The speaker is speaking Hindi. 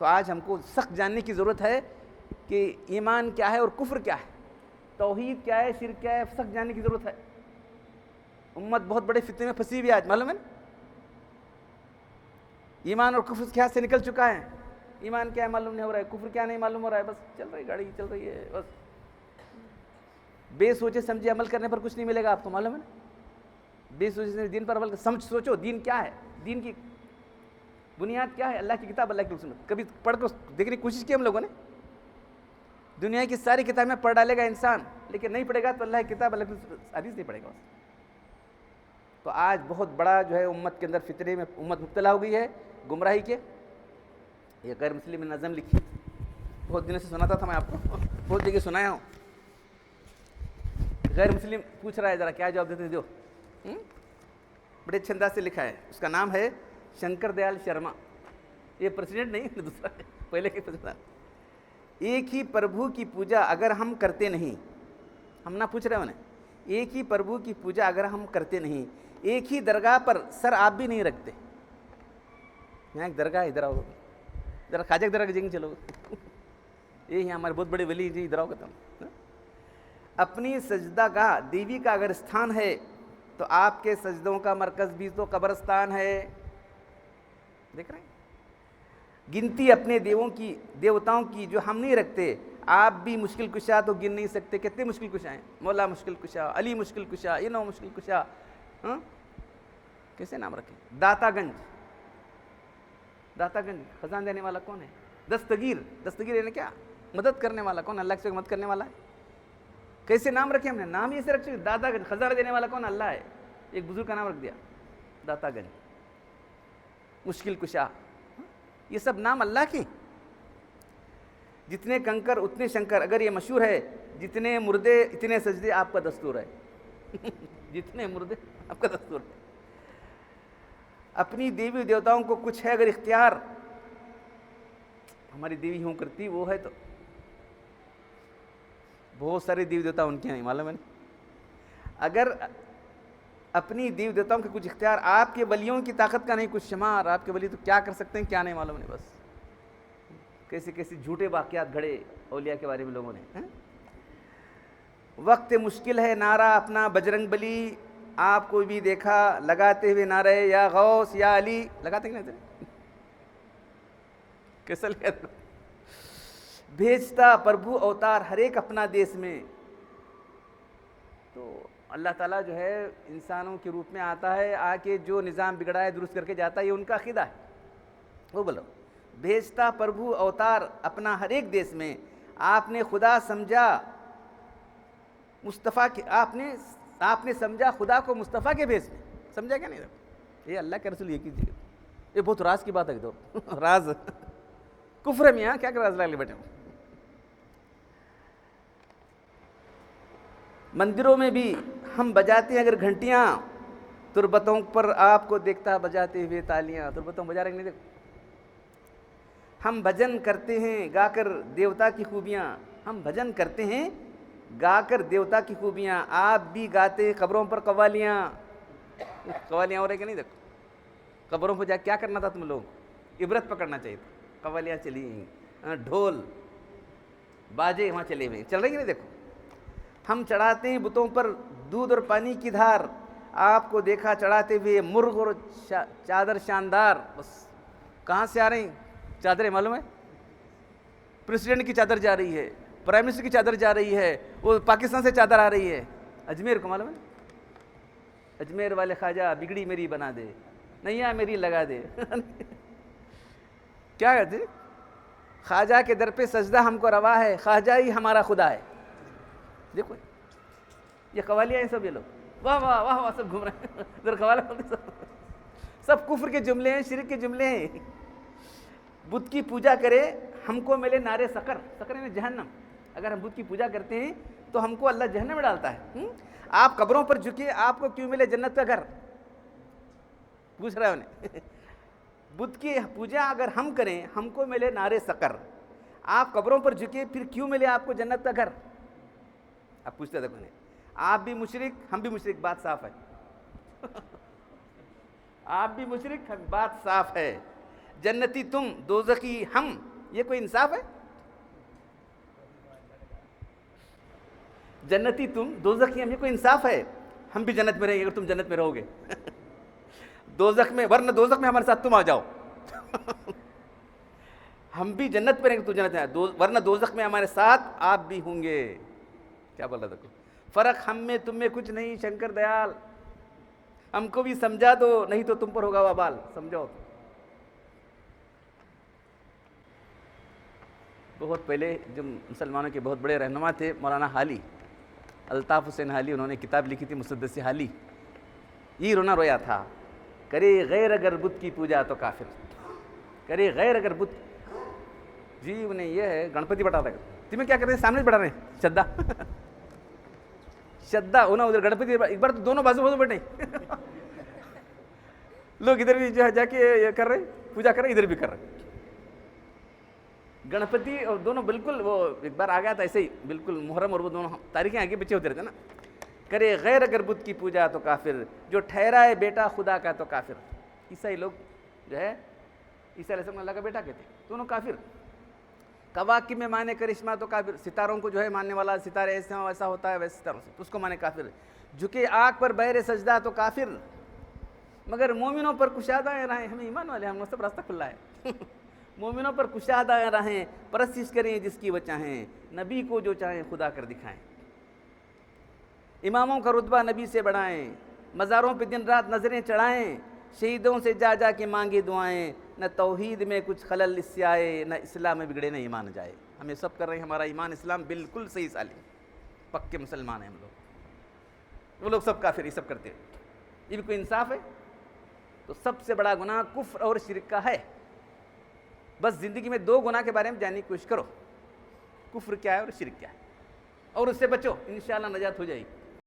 तो आज हमको सख्त जानने की ज़रूरत है कि ईमान क्या है और कुफ्र क्या है, तौहीद क्या है, शिर्क क्या है, सख्त जानने की ज़रूरत है। उम्मत बहुत बड़े फितने में फंसी हुई है आज, मालूम है। ईमान और कुफ्र क्या से निकल चुका है। ईमान क्या है मालूम नहीं हो रहा है, कुफ्र क्या नहीं मालूम हो रहा है, बस चल रही गाड़ी चल रही है। बस बेसोचे समझे अमल करने पर कुछ नहीं मिलेगा आपको, मालूम है ना। बेसोचे दीन पर अमल समझ सोचो, दीन क्या है, दीन की बुनियाद क्या है, अल्लाह की किताब, अल्लाह की सुन्नत। कभी पढ़ कर देखने की कोशिश की हम लोगों ने? दुनिया की सारी किताबें पढ़ डालेगा इंसान, लेकिन नहीं पढ़ेगा तो अल्लाह की किताब, अल्लाह की हदीस नहीं पढ़ेगा। तो आज बहुत बड़ा जो है उम्मत के अंदर फितरे में उम्मत मुब्तला हो गई है, गुमराही के। ये गैर मुस्लिम ने नज़म लिखी, बहुत दिनों से सुनाता था मैं आपको, बहुत जगह सुनाया हूँ। गैर मुस्लिम पूछ रहा है, ज़रा क्या जवाब देते दो। बड़े अच्छे अंदाज से लिखा है, उसका नाम है शंकर दयाल शर्मा। ये प्रेसिडेंट नहीं, दूसरा है, पहले के प्रेसिडेंट। एक ही प्रभु की पूजा अगर हम करते नहीं, हम ना पूछ रहे उन्हें, एक ही प्रभु की पूजा अगर हम करते नहीं, एक ही दरगाह पर सर आप भी नहीं रखते। यहाँ एक दरगाह, इधर आओ जरा, खाजा की दरगाह जाएंगे, चलो ये यहाँ हमारे बहुत बड़े वली जी, इधर आओ तुम। अपनी सजदागाह देवी का अगर स्थान है तो आपके सजदों का मरकज भी तो कब्रस्तान है। देख रहे हैं, गिनती अपने देवताओं की जो हम नहीं रखते। आप भी मुश्किल कुशा तो गिन नहीं सकते, कितने मुश्किल कुशा हैं। मौला मुश्किल कुशा, अली मुश्किल कुशा, ये नो मुश्किल कुशा, हाँ कैसे नाम रखें। दातागंज, दातागंज खजान देने वाला कौन है? दस्तगीर, दस्तगीर यानी क्या? मदद करने वाला कौन? अल्लाह से मदद करने वाला है। कैसे नाम रखे हमने? नाम ही ऐसे रखे, दातागंज। खजाना देने वाला कौन? अल्लाह है। एक बुजुर्ग का नाम रख दिया दातागंज, मुश्किल कुशा, ये सब नाम अल्लाह के। जितने कंकर उतने शंकर, अगर ये मशहूर है, जितने मुर्दे इतने सजदे आपका दस्तूर है जितने मुर्दे आपका दस्तूर है। अपनी देवी देवताओं को कुछ है अगर इख्तियार, हमारी देवी यूं करती वो है, तो बहुत सारे देवी देवता उनके नहीं, मालूम है। अगर अपनी देवी देवताओं के कुछ इख्तियार, आपके वलियों की ताकत का नहीं कुछ शुमार। आपके वली तो क्या कर सकते हैं क्या नहीं मालूम नहीं, बस कैसे कैसे झूठे वाकयात घड़े औलिया के बारे में लोगों ने, है? वक्त मुश्किल है नारा अपना बजरंग बली, आपको भी देखा लगाते हुए नारे या गौस या अली, लगाते कि नहीं? कैसा लगा? भेजता प्रभु अवतार हर एक अपना देश में। तो अल्लाह ताला जो है इंसानों के रूप में आता है, आके जो निज़ाम बिगड़ा है दुरुस्त करके जाता है, ये उनका अक़ीदा है। वो बोलो, भेजता प्रभु अवतार अपना हर एक देश में, आपने खुदा समझा मुस्तफ़ा के, आपने समझा खुदा को मुस्तफ़ा के भेष में। समझा क्या नहीं? ये अल्लाह के रसूल ये कीजिए, ये बहुत राज की बात है। तो राज कुफ्र में यहाँ क्या कर राज लाले बैठे। मंदिरों में भी हम बजाते हैं अगर घंटियाँ, तुरबतों पर आपको देखता बजाते हुए तालियाँ। तुरबतों बजा रहे नहीं? देखो, हम भजन करते हैं गाकर देवता की खूबियाँ, हम भजन करते हैं गाकर देवता की खूबियाँ। आप भी गाते कब्रों पर कवालियाँ। कवालियाँ हो रही कि नहीं? देखो, कब्रों पर जा क्या करना था तुम लोग? इबरत पकड़ना चाहिए था। कवालियाँ चली, ढोल बाजे वहाँ चले हुए, चल रही कि नहीं? देखो, हम चढ़ाते हैं बुतों पर दूध और पानी की धार, आपको देखा चढ़ाते हुए मुर्ग और चादर शानदार। बस कहाँ से आ रही चादरें मालूम है? प्रेसिडेंट की चादर जा रही है, प्राइम मिनिस्टर की चादर जा रही है, वो पाकिस्तान से चादर आ रही है। अजमेर को मालूम है? अजमेर वाले ख्वाजा बिगड़ी मेरी बना दे, नैया मेरी लगा दे क्या कहते? ख्वाजा के दर पे सजदा हमको रवा है, ख्वाजा ही हमारा खुदा है। देखो ये कवालियाँ हैं सब, ये लोग वाह वाह वाह वाह सब घूम रहे हैं इधर कवाला, सब कुफ्र के जुमले हैं, शिरक के जुमले हैं। बुत की पूजा करे हमको मिले नारे सकर, सकर यानी जहन्नम। अगर हम बुत की पूजा करते हैं तो हमको अल्लाह जहन्नम में डालता है। आप कब्रों पर झुके, आपको क्यों मिले जन्नत का घर? पूछ रहा है उन्हें बुत की पूजा अगर हम करें हमको मिले नारे सकर, आप कब्रों पर झुके फिर क्यों मिले आपको जन्नत का घर? अब पूछते देखो नहीं, आप भी मुशरिक हम भी मुशरिक, बात साफ है आप भी मुशरिक, बात साफ है। जन्नती तुम दोज़खी हम, ये कोई इंसाफ है? जन्नती तुम दोज़खी हम, ये कोई इंसाफ है? हम भी जन्नत में रहेंगे अगर तुम जन्नत में रहोगे। दोज़ख में, वरना दोज़ख में हमारे साथ तुम आ जाओ। हम भी जन्नत में रहेंगे, तू जन्नत में, वरना दोज़ख में हमारे साथ आप भी होंगे। क्या बोल रहा देखो, फर्क हम में तुम में कुछ नहीं। शंकर दयाल, हमको भी समझा दो, नहीं तो तुम पर होगा वबाल। समझाओ। बहुत पहले जो मुसलमानों के बहुत बड़े रहनुमा थे, मौलाना हाली, अल्ताफ़ हुसैन हाली, उन्होंने किताब लिखी थी मुसद्दस हाली। ये रोना रोया था, करे गैर अगर बुत की पूजा तो काफिर, करे गैर अगर बुत। जी उन्हें यह है, गणपति बैठा था, तुम्हें क्या कर रहे हैं, सामने बैठा रहे हैं श्रद्धा। श्रद्धा होना उधर, गणपति एक बार तो दोनों बाजू बैठे। लोग इधर भी जो है जाके कर रहे, पूजा कर रहे, इधर भी कर रहे। गणपति और दोनों बिल्कुल, वो एक बार आ गया था ऐसे ही, बिल्कुल मुहर्रम और वो दोनों तारीखें आगे पीछे होते रहते ना। करे गैर अगर बुत की पूजा तो काफिर, जो ठहराए बेटा खुदा का तो काफिर। ईसाई लोग जो है, ईसा अलैहिस्सलाम अल्लाह का बेटा कहते, दोनों काफिर। कवाकिब में माने करिश्मा तो काफिर, सितारों को जो है मानने वाला, सितारे ऐसे वैसा होता है वैसे सितारों से, तो उसको माने काफिर। झुके आँख पर बहरे सजदा तो काफिर, मगर मोमिनों पर कुशादाएं राहें। हमें ईमान वाले, हम सब रास्ता खुला है। मोमिनों पर कुशादाएं राहें, परस्तिश करें जिसकी वो चाहें, नबी को जो चाहें खुदा कर दिखाएं। इमामों का रुतबा नबी से बढ़ाएं, मज़ारों पे दिन रात नज़रें चढ़ाएं, शहीदों से जा जा के मांगे दुआएं। न तौहीद में कुछ खलल इससे आए, न इस्लाम में बिगड़े न ईमान जाए। हमें सब कर रहे हैं, हमारा ईमान इस्लाम बिल्कुल सही सालिम, पक्के मुसलमान हैं हम लोग। वो लोग सब काफिर, ये सब करते हैं। ये भी कोई इंसाफ है? तो सबसे बड़ा गुनाह कुफ्र और शिरक का है। बस ज़िंदगी में दो गुनाह के बारे में जानने की कोशिश करो, कुफ्र क्या है और शिरक क्या है, और उससे बचो, इंशाअल्लाह नजात हो जाएगी।